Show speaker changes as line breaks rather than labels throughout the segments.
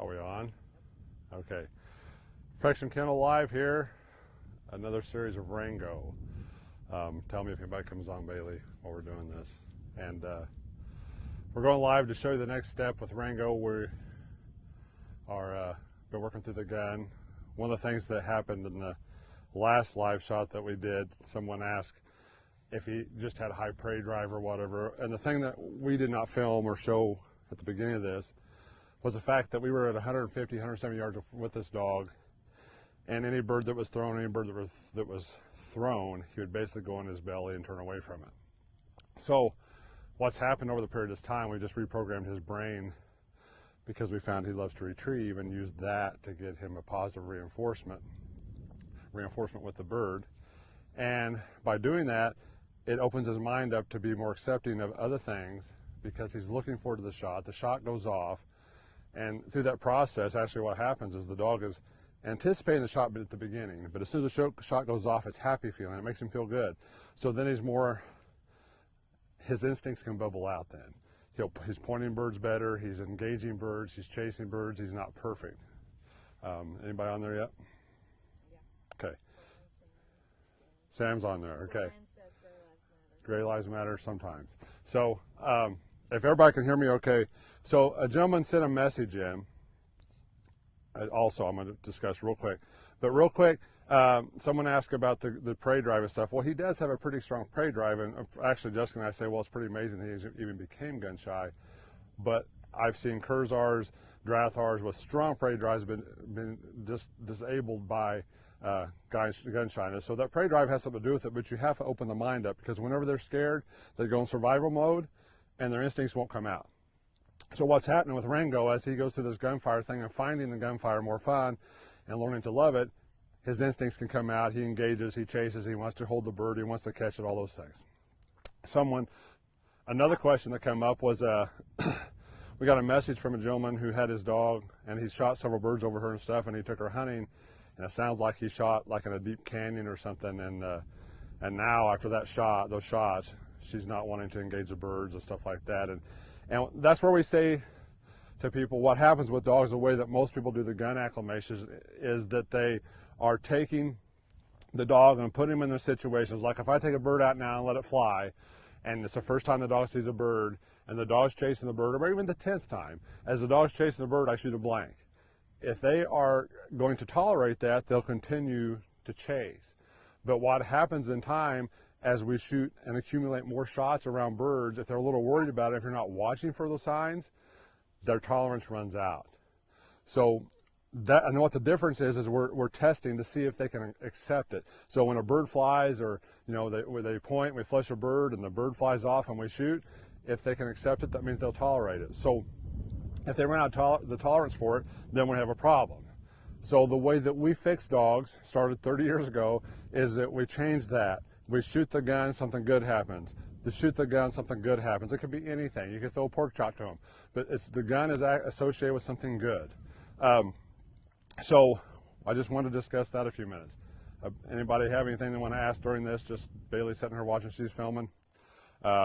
Are we on? Okay. Perfection Kennel Live here. Another series of Rango. Tell me if anybody comes on, Bailey, while we're doing this. And we're going live to show you the next step with Rango. We are been working through the gun. One of the things that happened in the last live shot that we did, someone asked if he just had a high prey drive or whatever. And the thing that we did not film or show at the beginning of this was the fact that we were at 150, 170 yards with this dog, and any bird that was thrown, he would basically go in his belly and turn away from it. So what's happened over the period of this time, we just reprogrammed his brain because we found he loves to retrieve, and used that to get him a positive reinforcement with the bird. And by doing that, it opens his mind up to be more accepting of other things because he's looking forward to the shot. The shot goes off, and through that process, actually what happens is the dog is anticipating the shot at the beginning, but as soon as the shot goes off, it's happy feeling. It makes him feel good. So then his instincts can bubble out then. He's pointing birds better, he's engaging birds, he's chasing birds, he's not perfect. Anybody on there yet? Yeah. Okay. Sam's on there, okay. Gray lives matter sometimes. So if everybody can hear me okay. So a gentleman sent a message in. Also, I'm going to discuss real quick. But real quick, someone asked about the prey drive and stuff. Well, he does have a pretty strong prey drive. And actually, Jessica and I say, well, it's pretty amazing he even became gun shy. But I've seen Kurzars, Drathars with strong prey drives been just disabled by gun shyness. So that prey drive has something to do with it, but you have to open the mind up, because whenever they're scared, they go in survival mode and their instincts won't come out. So what's happening with Rango, as he goes through this gunfire thing and finding the gunfire more fun and learning to love it, his instincts can come out. He engages, he chases, he wants to hold the bird, he wants to catch it, all those things. Another question that came up was, we got a message from a gentleman who had his dog, and he shot several birds over her and stuff, and he took her hunting, and it sounds like he shot like in a deep canyon or something, and now after those shots, she's not wanting to engage the birds and stuff like that. And that's where we say to people, what happens with dogs, the way that most people do the gun acclimations, is that they are taking the dog and putting him in those situations. Like if I take a bird out now and let it fly, and it's the first time the dog sees a bird, and the dog's chasing the bird, or even the 10th time, as the dog's chasing the bird, I shoot a blank. If they are going to tolerate that, they'll continue to chase. But what happens in time, as we shoot and accumulate more shots around birds, if they're a little worried about it, if you're not watching for those signs, their tolerance runs out. So that, and what the difference is we're testing to see if they can accept it. So when a bird flies, or they point, we flush a bird, and the bird flies off and we shoot, if they can accept it, that means they'll tolerate it. So if they run out the tolerance for it, then we have a problem. So the way that we fix dogs, started 30 years ago, is that we change that. We shoot the gun, something good happens. To shoot the gun, something good happens. It could be anything. You could throw a pork chop to them, but the gun is associated with something good. So I just wanted to discuss that a few minutes. Anybody have anything they want to ask during this? Just Bailey sitting here watching, she's filming.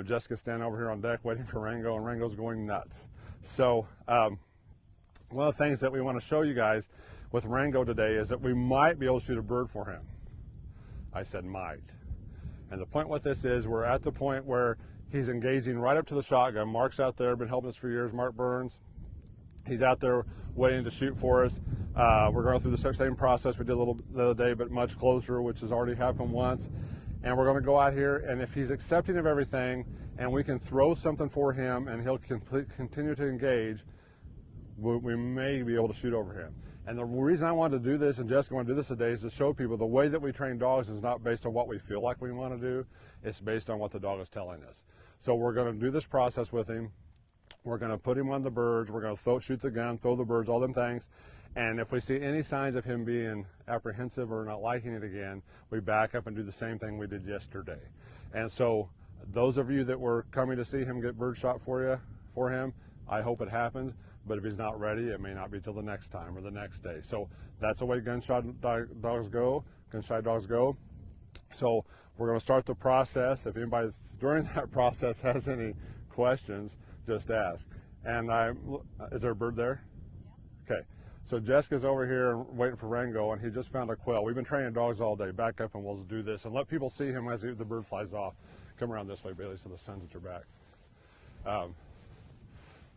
Jessica's standing over here on deck waiting for Rango, and Rango's going nuts. So one of the things that we want to show you guys with Rango today is that we might be able to shoot a bird for him. I said might. And the point with this is, we're at the point where he's engaging right up to the shotgun. Mark's out there, been helping us for years, Mark Burns. He's out there waiting to shoot for us. We're going through the same process we did a little the other day, but much closer, which has already happened once. And we're going to go out here, and if he's accepting of everything, and we can throw something for him, and he'll continue to engage, we may be able to shoot over him. And the reason I wanted to do this, and Jessica wanted to do this today, is to show people the way that we train dogs is not based on what we feel like we want to do. It's based on what the dog is telling us. So we're going to do this process with him. We're going to put him on the birds. We're going to shoot the gun, throw the birds, all them things. And if we see any signs of him being apprehensive or not liking it again, we back up and do the same thing we did yesterday. And so those of you that were coming to see him get bird shot for him, I hope it happens. But if he's not ready, it may not be till the next time or the next day. So that's the way gun-shy dogs go. So we're going to start the process. If anybody during that process has any questions, just ask. And is there a bird there? Okay, so Jessica's over here waiting for Rango, and he just found a quail. We've been training dogs all day. Back up and we'll do this and let people see him as the bird flies off. Come around this way, Bailey, so the sun's at your back.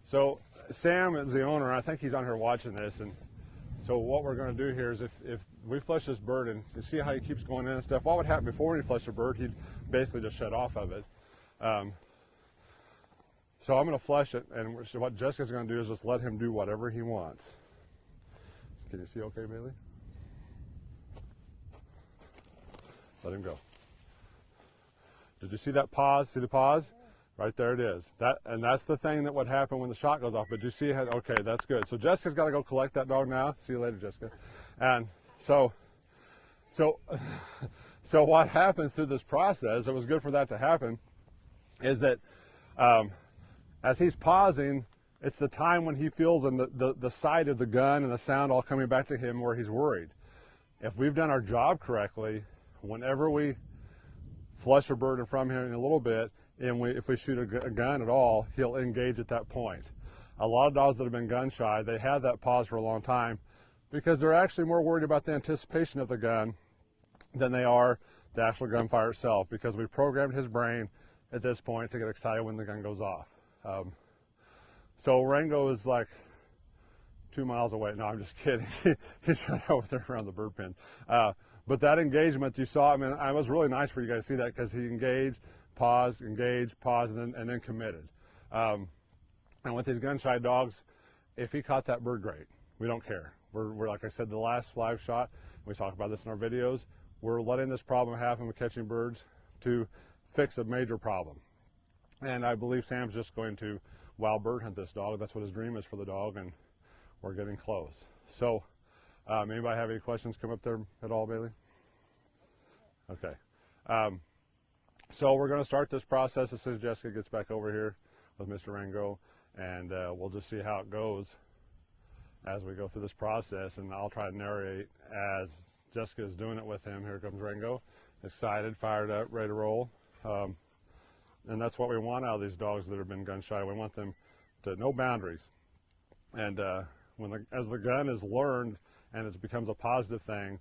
So Sam is the owner. I think he's on here watching this, and so what we're going to do here is if we flush this bird, and you see how he keeps going in and stuff, what would happen before when he flushed a bird? He'd basically just shut off of it. So I'm going to flush it, and what Jessica's going to do is just let him do whatever he wants. Can you see okay, Bailey? Let him go. Did you see that pause? See the pause? Right there it is. And that's the thing that would happen when the shot goes off. But you see how, okay, that's good. So Jessica's got to go collect that dog now. See you later, Jessica. And so what happens through this process, it was good for that to happen, is that as he's pausing, it's the time when he feels in the sight of the gun and the sound all coming back to him where he's worried. If we've done our job correctly, whenever we flush a bird in front of him in a little bit, and if we shoot a gun at all, he'll engage at that point. A lot of dogs that have been gun shy, they have that pause for a long time because they're actually more worried about the anticipation of the gun than they are the actual gunfire itself, because we programmed his brain at this point to get excited when the gun goes off. So Rango is like 2 miles away. No, I'm just kidding. He's right over there around the bird pen. But that engagement you saw, I mean, it was really nice for you guys to see that, because he engaged, paused, engaged, paused, and then committed. And with these gun-shy dogs, if he caught that bird, great. We don't care. We're like I said, the last live shot, we talk about this in our videos, we're letting this problem happen with catching birds to fix a major problem. And I believe Sam's just going to wild bird hunt this dog. That's what his dream is for the dog, and we're getting close. So anybody have any questions come up there at all, Bailey? Okay. So we're going to start this process as soon as Jessica gets back over here with Mr. Rango, and we'll just see how it goes as we go through this process, and I'll try to narrate as Jessica is doing it with him. Here comes Rango, excited, fired up, ready to roll. And that's what we want out of these dogs that have been gun shy. We want them to know boundaries. And as the gun is learned and it becomes a positive thing,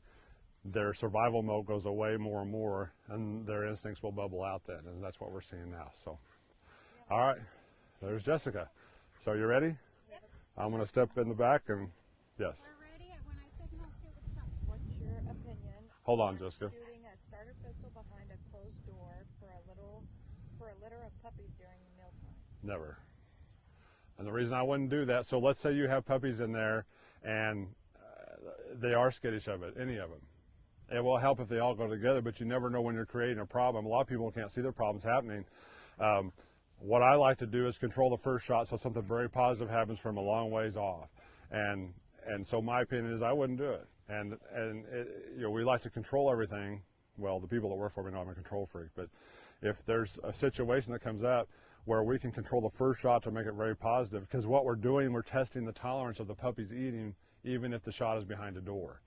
their survival mode goes away more and more, and their instincts will bubble out then, and that's what we're seeing now. So, all right, there's Jessica. So you ready?
Yep.
I'm going to step in the back, and yes.
We're ready. When I signal to the top, what's your opinion?
Hold on, Jessica.
Shooting a starter pistol behind a closed door for a litter of puppies during mealtime.
Never. And the reason I wouldn't do that, so let's say you have puppies in there, and they are skittish of it, any of them. It will help if they all go together, but you never know when you're creating a problem. A lot of people can't see their problems happening. What I like to do is control the first shot so something very positive happens from a long ways off. And so my opinion is I wouldn't do it. And it, we like to control everything. Well, the people that work for me know I'm a control freak, but if there's a situation that comes up where we can control the first shot to make it very positive, because what we're doing, we're testing the tolerance of the puppies eating, even if the shot is behind a door.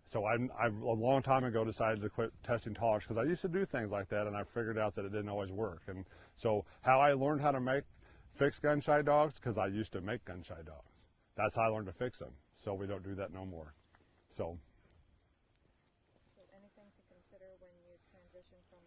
So I've a long time ago decided to quit testing tolerance, because I used to do things like that, and I figured out that it didn't always work. And so how I learned how to fix gun-shy dogs, because I used to make gun-shy dogs. That's how I learned to fix them. So we don't do that no more. So
anything to consider when you transition from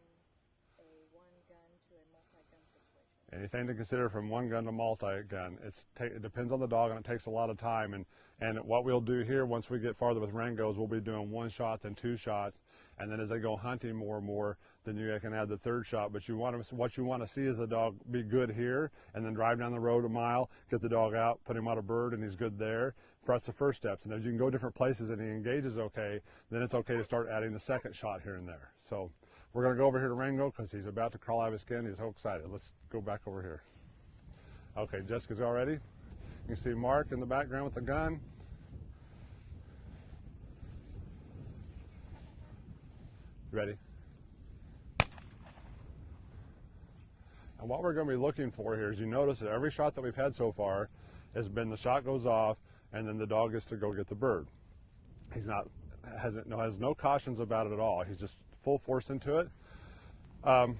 a one gun to a multi-gun situation?
Anything to consider from one gun to multi-gun. It depends on the dog, and it takes a lot of time. And what we'll do here, once we get farther with Rangos, we'll be doing one shot, then two shots, and then as they go hunting more and more, then you can add the third shot. But what you want to see is the dog be good here, and then drive down the road a mile, get the dog out, put him on a bird, and he's good there. That's the first steps. And as you can go different places and he engages okay, then it's okay to start adding the second shot here and there. So we're going to go over here to Rango because he's about to crawl out of his skin. He's so excited. Let's go back over here. Okay, Jessica's all ready. You can see Mark in the background with the gun. Ready? And what we're going to be looking for here is, you notice that every shot that we've had so far has been the shot goes off and then the dog gets to go get the bird. Has no cautions about it at all. He's just full force into it. And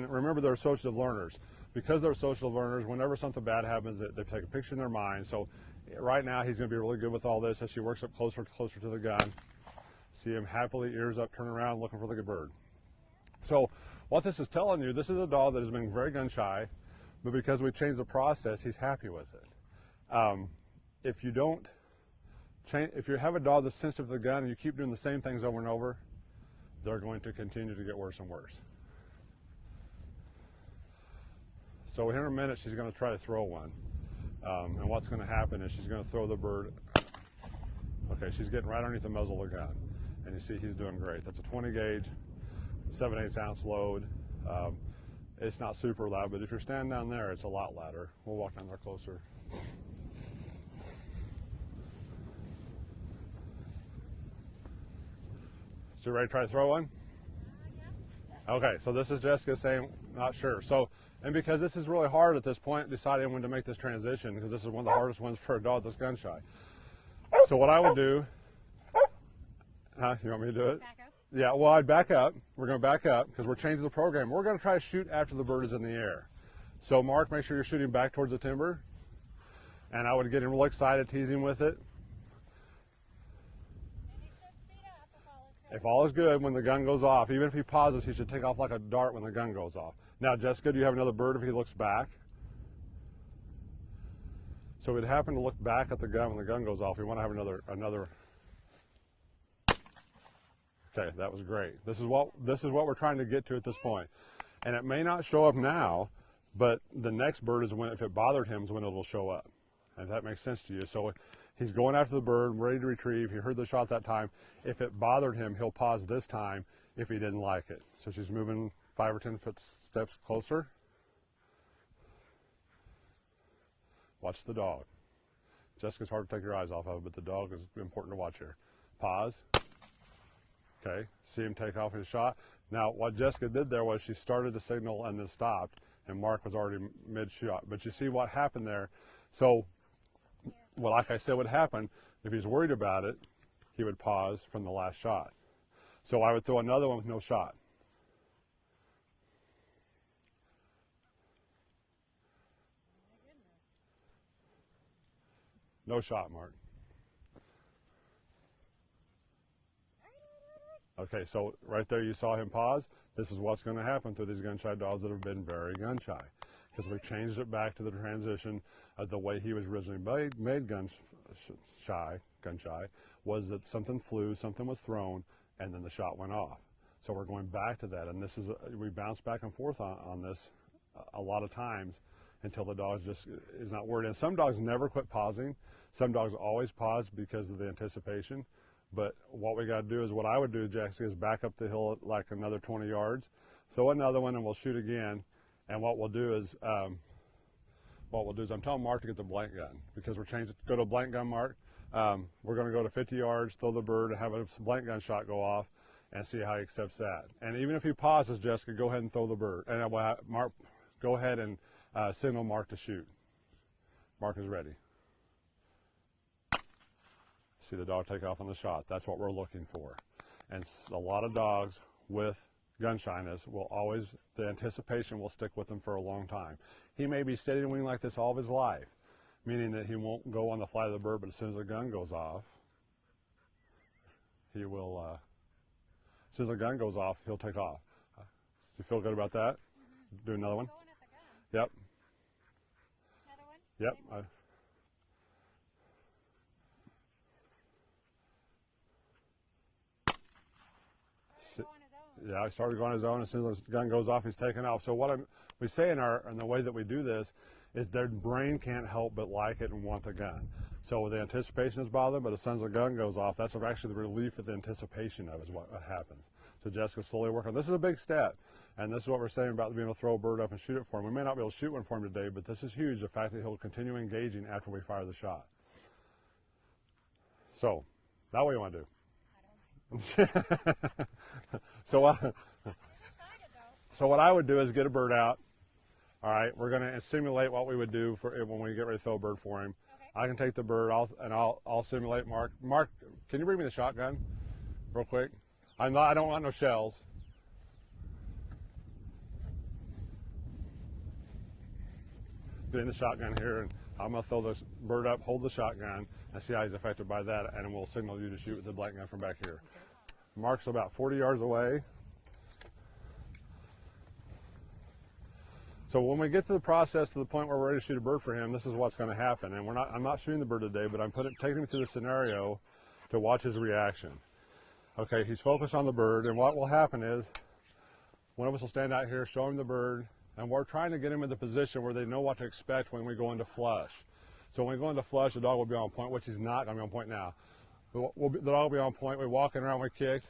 remember, they're associative learners. Because they're associative learners, whenever something bad happens, they take a picture in their mind. So Right now, he's going to be really good with all this as she works up closer and closer to the gun. See him happily, ears up, turn around, looking for the bird. So what this is telling you, this is a dog that has been very gun shy, but because we changed the process, he's happy with it. If you don't change, if you have a dog that's sensitive to the gun and you keep doing the same things over and over, they're going to continue to get worse and worse. So here in a minute, she's going to try to throw one. And what's going to happen is she's going to throw the bird. Okay, she's getting right underneath the muzzle of the gun. And you see he's doing great. That's a 20 gauge, 7/8 ounce load. It's not super loud, but if you're standing down there, it's a lot louder. We'll walk down there closer. So you ready to try to throw one?
Yeah.
Okay, so this is Jessica saying, not sure. So, and because this is really hard at this point, deciding when to make this transition, because this is one of the hardest ones for a dog that's gun shy. So what I would do, you want me to do it?
Back up.
Yeah, well, I'd back up. We're going to back up because we're changing the program. We're going to try to shoot after the bird is in the air. So Mark, make sure you're shooting back towards the timber. And I would get him real excited, teasing with it.
And he should speed up if all is good.
If all is good, when the gun goes off, even if he pauses, he should take off like a dart when the gun goes off. Now, Jessica, do you have another bird if he looks back? So we'd happen to look back at the gun when the gun goes off. We want to have another. Okay, that was great. This is what we're trying to get to at this point. And it may not show up now, but the next bird is when, if it bothered him, is when it'll show up. And if that makes sense to you. So he's going after the bird, ready to retrieve. He heard the shot that time. If it bothered him, he'll pause this time if he didn't like it. So she's moving 5 or 10 steps closer. Watch the dog. Jessica's hard to take your eyes off of, but the dog is important to watch here. Pause. Okay, see him take off his shot. Now, what Jessica did there was she started to signal and then stopped, and Mark was already mid-shot. But you see what happened there. So, well, like I said would happen, if he's worried about it, he would pause from the last shot. So I would throw another one with no shot. No shot, Mark. Okay, so right there you saw him pause. This is what's going to happen to these gun-shy dogs that have been very gun-shy, because we changed it back to the transition of the way he was originally made gun-shy, was that something flew, something was thrown, and then the shot went off. So we're going back to that, and this is we bounce back and forth on this a lot of times until the dog just is not worried. And some dogs never quit pausing. Some dogs always pause because of the anticipation. But what we got to do is, what I would do, Jessica, is back up the hill like another 20 yards, throw another one, and we'll shoot again. And what we'll do is, I'm telling Mark to get the blank gun, because we're changing. Go to a blank gun, Mark. We're going to go to 50 yards, throw the bird, and have a blank gun shot go off, and see how he accepts that. And even if he pauses, Jessica, go ahead and throw the bird. And Mark, go ahead and signal Mark to shoot. Mark is ready. See the dog take off on the shot. That's what we're looking for. And a lot of dogs with gun shyness will always, the anticipation will stick with them for a long time. He may be steady and wing like this all of his life, meaning that he won't go on the flight of the bird, but as soon as the gun goes off, he will, as soon as the gun goes off, he'll take off. Do you feel good about that? Mm-hmm. Do another one?
Going at the gun.
Yep.
Another one?
Yep. Yeah, he started going on his own. As soon as the gun goes off, he's taking off. So what we say in the way that we do this is their brain can't help but like it and want the gun. So the anticipation is bothering, but as soon as the gun goes off, that's actually the relief of the anticipation of is what happens. So Jessica's slowly working. This is a big step, and this is what we're saying about being able to throw a bird up and shoot it for him. We may not be able to shoot one for him today, but this is huge, the fact that he'll continue engaging after we fire the shot. So, now what do you want to do? So what I would do is get a bird out. All right, we're going to simulate what we would do for when we get ready to throw a bird for him. Okay. I can take the bird, I'll simulate Mark. Mark, can you bring me the shotgun real quick? I don't want no shells. Getting the shotgun here, and I'm going to throw this bird up, hold the shotgun, and see how he's affected by that, and we'll signal you to shoot with the blank gun from back here. Mark's about 40 yards away. So when we get to the process to the point where we're ready to shoot a bird for him, this is what's going to happen. And I'm not shooting the bird today, but I'm taking him through the scenario to watch his reaction. Okay, he's focused on the bird, and what will happen is one of us will stand out here, show him the bird, and we're trying to get him in the position where they know what to expect when we go into flush. So when we go into flush, the dog will be on point, which he's not going to be on point now. The dog will be on point. We're walking around, we kicked,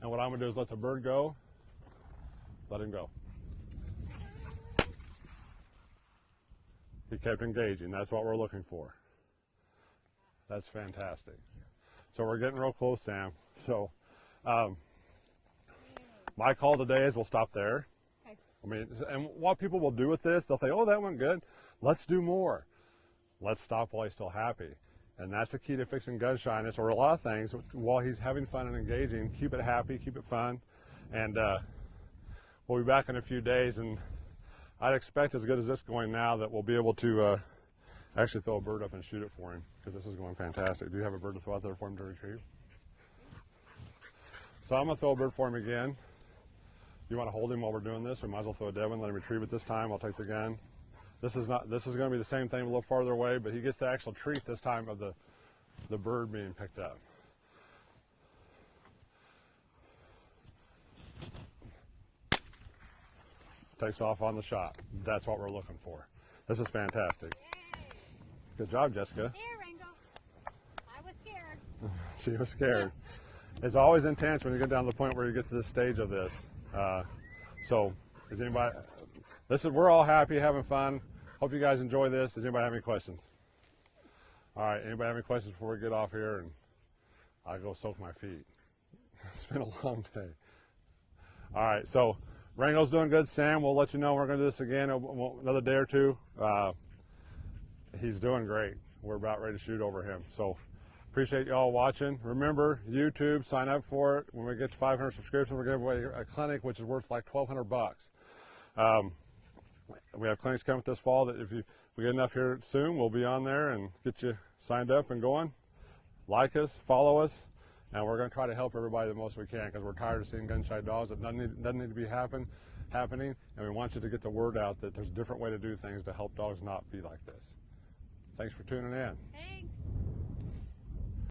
and what I'm going to do is let the bird go, let him go. He kept engaging. That's what we're looking for. That's fantastic. So we're getting real close, Sam. So my call today is we'll stop there.
Okay.
I mean, and what people will do with this, they'll say, oh, that went good. Let's do more. Let's stop while he's still happy. And that's the key to fixing gun shyness, or a lot of things. While he's having fun and engaging, keep it happy, keep it fun. And we'll be back in a few days, and I'd expect, as good as this going now, that we'll be able to actually throw a bird up and shoot it for him, because this is going fantastic. Do you have a bird to throw out there for him to retrieve? So I'm going to throw a bird for him again. You want to hold him while we're doing this? We might as well throw a dead one, let him retrieve it this time. I'll take the gun. This is going to be the same thing a little farther away, but he gets the actual treat this time of the bird being picked up. Takes off on the shot. That's what we're looking for. This is fantastic.
Yay.
Good job, Jessica.
There, Rango. I was scared.
She was scared. It's always intense when you get down to the point where you get to this stage of this. So, is anybody? We're all happy, having fun. Hope you guys enjoy this. Does anybody have any questions? All right. Anybody have any questions before we get off here? And I go soak my feet. It's been a long day. All right. So. Rango's doing good. Sam, we'll let you know we're going to do this again another day or two. He's doing great. We're about ready to shoot over him. So appreciate you all watching. Remember, YouTube, sign up for it. When we get to 500 subscriptions, we're giving away a clinic, which is worth like $1,200. We have clinics coming this fall that if we get enough here soon, we'll be on there and get you signed up and going. Like us, follow us. And we're going to try to help everybody the most we can, because we're tired of seeing gun-shy dogs. It doesn't need to be happening, and we want you to get the word out that there's a different way to do things to help dogs not be like this. Thanks for tuning in.
Thanks.